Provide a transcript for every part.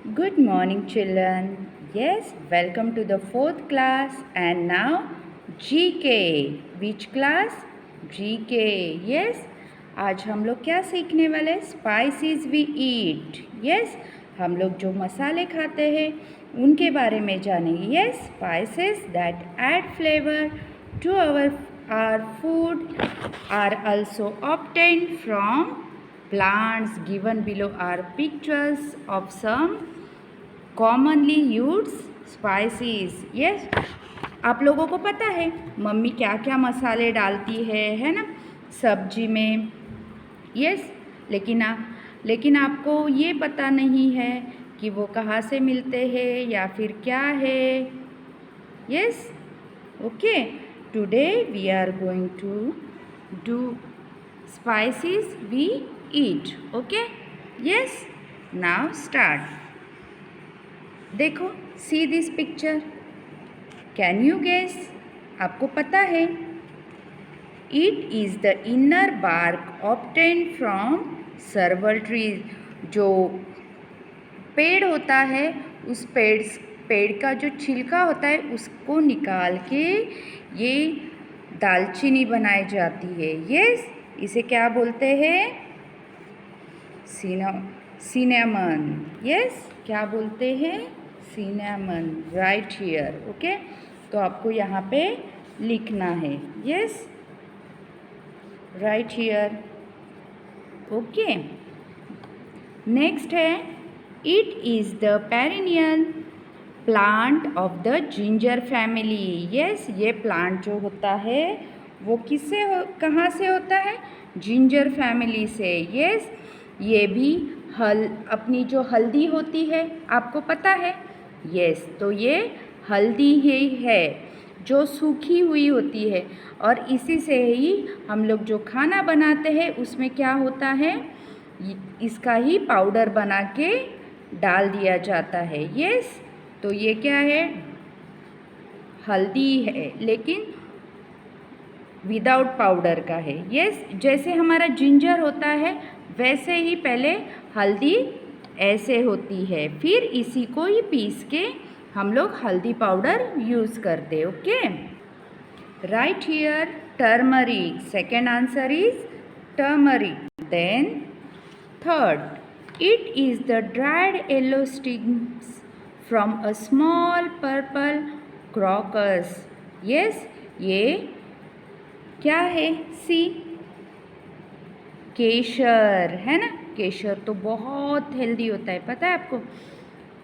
Good morning, children. Yes, welcome to the fourth class. And now, GK. Which class? GK. Yes, आज हम लोग क्या सीखने वाले? Spices we eat. Yes, हम लोग जो मसाले खाते हैं उनके बारे में जानेंगे. Yes, spices that add flavor to our food are also obtained from plants. Given below are pictures of some commonly used spices. Yes, आप लोगों को पता है मम्मी क्या क्या मसाले डालती है ना सब्जी में. यस, लेकिन आपको ये पता नहीं है कि वो कहाँ से मिलते हैं या फिर क्या है. Yes, okay. Today we are going to do spices we eat. Okay, yes, now start. देखो, see this picture. Can you guess? आपको पता है it is the inner bark obtained from several trees. जो पेड़ होता है उस पेड़ का जो छिलका होता है उसको निकाल के ये दालचीनी बनाई जाती है. यस, इसे क्या बोलते हैं? सिनेमन. यस, क्या बोलते हैं? सिनेमन. Right here. ओके, तो आपको यहाँ पे लिखना है. Yes, right here. Okay, next है it is the perennial plant of the ginger family. Yes, ये प्लांट जो होता है वो कहाँ से होता है? जिंजर फैमिली से. यस, ये भी अपनी जो हल्दी होती है आपको पता है. यस, तो ये हल्दी ही है जो सूखी हुई होती है और इसी से ही हम लोग जो खाना बनाते हैं उसमें क्या होता है, इसका ही पाउडर बना के डाल दिया जाता है. यस, तो ये क्या है? हल्दी है लेकिन विदाउट पाउडर का है. यस, जैसे हमारा जिंजर होता है वैसे ही पहले हल्दी ऐसे होती है, फिर इसी को ही पीस के हम लोग हल्दी पाउडर यूज़ करते. Okay, right here turmeric. Second answer is turmeric. Then third, it is the dried yellow stigmas from a small purple crocus. Yes, ये क्या है? सी, केसर है ना. केसर तो बहुत हेल्दी होता है, पता है आपको.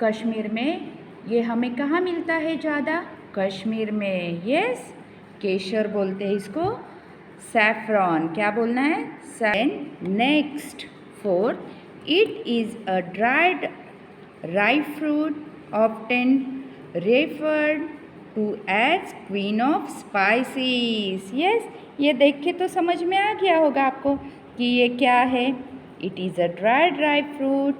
कश्मीर में ये हमें कहाँ मिलता है ज़्यादा? कश्मीर में. यस, केसर बोलते हैं इसको. सैफरॉन. क्या बोलना है? Next fourth, it is a dried ripe fruit often referred to as queen of spices. yes, ये देख के तो समझ में आ गया होगा आपको कि ये क्या है. It is a dried ripe fruit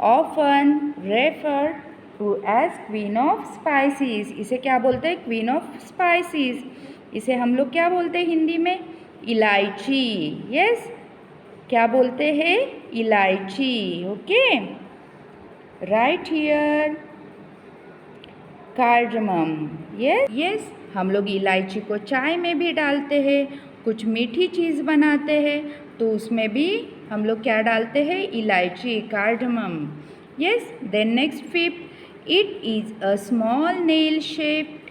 often referred to as queen of spices. इसे क्या बोलते हैं? Queen of spices. इसे हम लोग क्या बोलते हैं हिंदी में? इलायची. यस, क्या बोलते हैं? इलायची. Okay, right here cardamom. Yes, हम लोग इलायची को चाय में भी डालते हैं, कुछ मीठी चीज़ बनाते हैं तो उसमें भी हम लोग क्या डालते हैं? इलायची, cardamom. Yes, then next fifth, it is a small nail shaped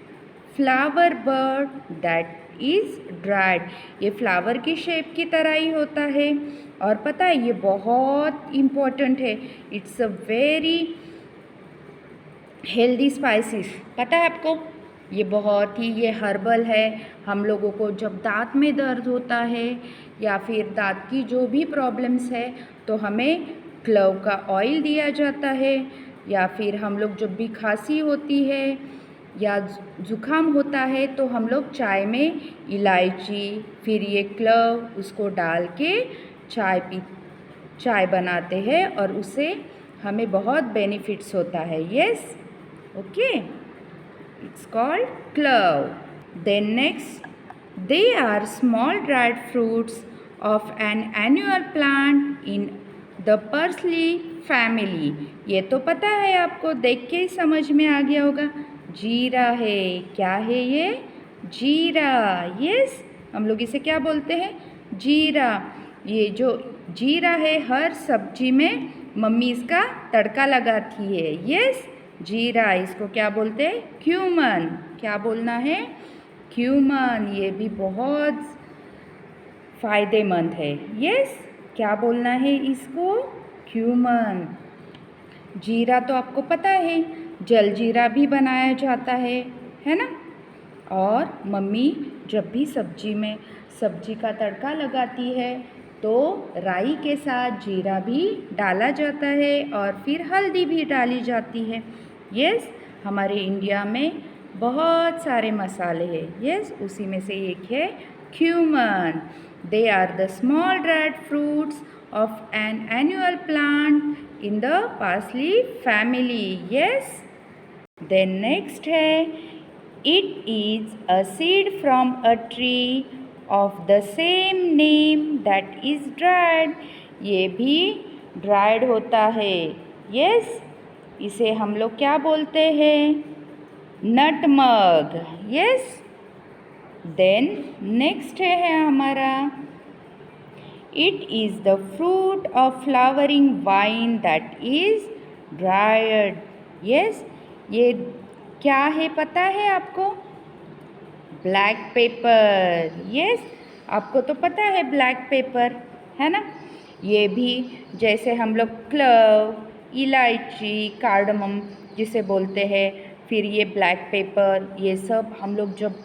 flower bud that is dried. ये फ्लावर की शेप की तरह ही होता है और पता है ये बहुत इम्पोर्टेंट है. It's a very healthy spices. पता है आपको ये बहुत ही ये हर्बल है. हम लोगों को जब दांत में दर्द होता है या फिर दांत की जो भी प्रॉब्लम्स है तो हमें क्लव का ऑयल दिया जाता है, या फिर हम लोग जब भी खांसी होती है या ज़ुकाम होता है तो हम लोग चाय में इलायची फिर ये क्लव उसको डाल के चाय बनाते हैं और उससे हमें बहुत बेनिफिट्स होता है. Yes, okay, it's called clove. Then next, they are small dried fruits of an annual plant in the parsley family. ये तो पता है आपको, देख के ही समझ में आ गया होगा। जीरा है, क्या है ये? जीरा। यस, हम लोग इसे क्या बोलते हैं? जीरा। ये जो जीरा है, हर सब्जी में मम्मी इसका तड़का लगाती है। यस, जीरा। इसको क्या बोलते हैं? क्यूमन। क्या बोलना है? क्यूमन। ये भी बहुत फ़ायदेमंद है। यस, क्या बोलना है इसको? क्यूमन। जीरा तो आपको पता है, जलजीरा भी बनाया जाता है ना? और मम्मी जब भी सब्जी का तड़का लगाती है तो राई के साथ जीरा भी डाला जाता है और फिर हल्दी भी डाली जाती है। यस, हमारे इंडिया में बहुत सारे मसाले हैं। यस, उसी में से एक है cumin. They are the small dried fruits of an annual plant in the parsley family. Yes, then next है, it is a seed from a tree of the same name that is dried. ये भी dried होता है। yes, इसे हम लोग क्या बोलते हैं? नटमग। yes, then next है हमारा, it is the fruit of flowering vine that is dried. yes, ये क्या है पता है आपको? Black pepper. यस, आपको तो पता है ब्लैक पेपर, है ना? ये भी जैसे हम लोग क्लव, इलायची, कार्डमम जिसे बोलते हैं, फिर ये ब्लैक पेपर, ये सब हम लोग जब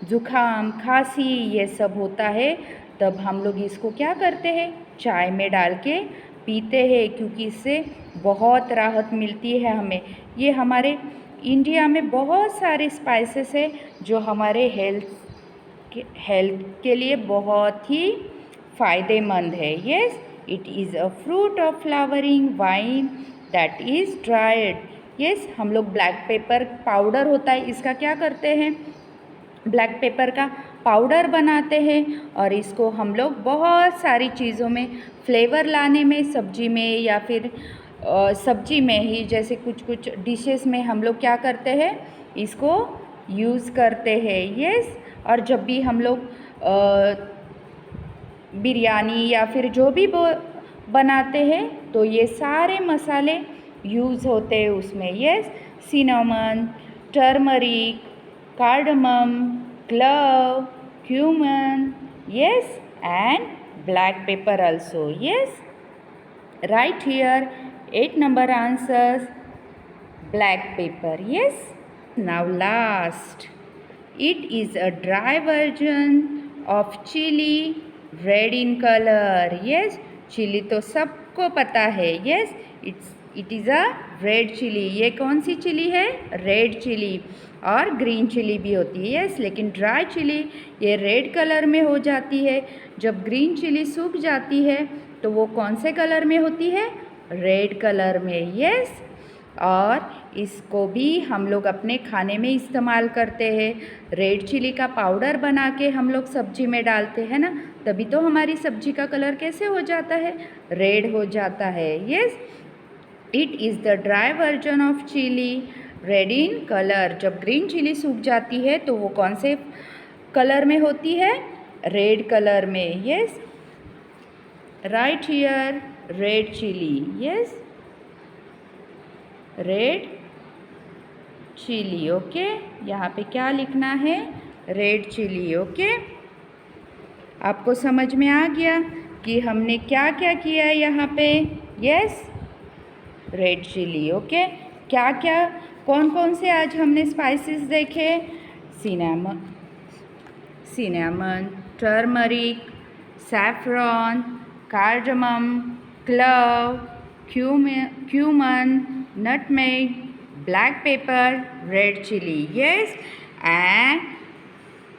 ज़ुकाम, खांसी ये सब होता है तब हम लोग इसको क्या करते हैं? चाय में डाल के पीते हैं, क्योंकि इससे बहुत राहत मिलती है हमें। ये हमारे इंडिया में बहुत सारे स्पाइसेस है जो हमारे हेल्थ के लिए बहुत ही फ़ायदेमंद है। Yes, it is a fruit of flowering wine that is dried. Yes, हम लोग ब्लैक पेपर पाउडर होता है, इसका क्या करते हैं? ब्लैक पेपर का पाउडर बनाते हैं और इसको हम लोग बहुत सारी चीज़ों में फ्लेवर लाने में, सब्जी में या फिर सब्जी में ही, जैसे कुछ कुछ डिशेस में हम लोग क्या करते हैं? इसको यूज़ करते हैं। यस, और जब भी हम लोग बिरयानी या फिर जो भी बनाते हैं तो ये सारे मसाले यूज़ होते हैं उसमें। Yes, cinnamon, turmeric, cardamom, clove, cumin, yes, and black pepper also. Yes, right here 8 number answers black pepper. Yes, now last, it is a dry version of chili, red in color. Yes, chili तो सबको पता है। Yes, it is a red chili. ये कौन सी chili है? Red chili. और green chili भी होती है। यस, लेकिन ड्राई चिली ये रेड कलर में हो जाती है। जब ग्रीन चिली सूख जाती है तो वो कौन से कलर में होती है? रेड कलर में। यस, और इसको भी हम लोग अपने खाने में इस्तेमाल करते हैं। रेड चिली का पाउडर बना के हम लोग सब्जी में डालते हैं ना, तभी तो हमारी सब्जी का कलर कैसे हो जाता है? रेड हो जाता है। Yes, it is the dry version of chili, red in colour. जब ग्रीन चिली सूख जाती है तो वो कौन से कलर में होती है? रेड कलर में। Yes, right here red chili. Yes, red chili. Okay, यहाँ पे क्या लिखना है? Red chili. ओके, आपको समझ में आ गया कि हमने क्या क्या किया है यहाँ पे? Yes, red chili. ओके, क्या क्या कौन कौन से आज हमने स्पाइसेस देखे? Cinnamon, turmeric, saffron, cardamom, club, cumin, nutmeg, black pepper, red chili. Yes, and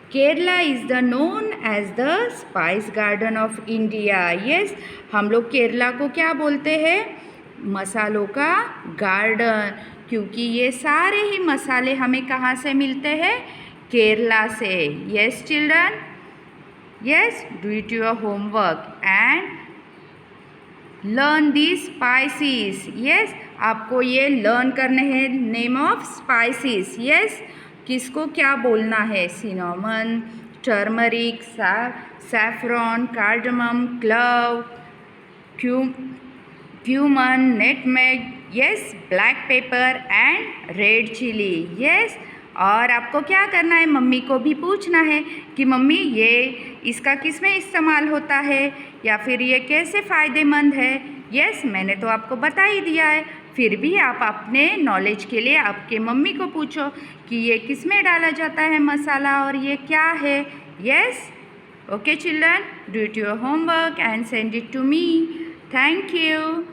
Kerala is the known as the spice garden of India. Yes, हम लोग केरला को क्या बोलते हैं? मसालों का गार्डन, क्योंकि ये सारे ही मसाले हमें कहाँ से मिलते हैं? केरला से। Yes children, yes, do it your homework and learn the spices. Yes, आपको ये लर्न करने हैं नेम ऑफ स्पाइसेस। यस, किसको क्या बोलना है? Cinnamon, turmeric, saffron, cardamom, club, cumin, nutmeg, yes, black pepper and red chili, yes। और आपको क्या करना है? मम्मी को भी पूछना है कि मम्मी ये इसका किस में इस्तेमाल होता है या फिर ये कैसे फ़ायदेमंद है। यस, मैंने तो आपको बता ही दिया है, फिर भी आप अपने नॉलेज के लिए आपके मम्मी को पूछो कि ये किस में डाला जाता है मसाला और ये क्या है। Yes, okay children, do it your homework and send it to me. Thank you.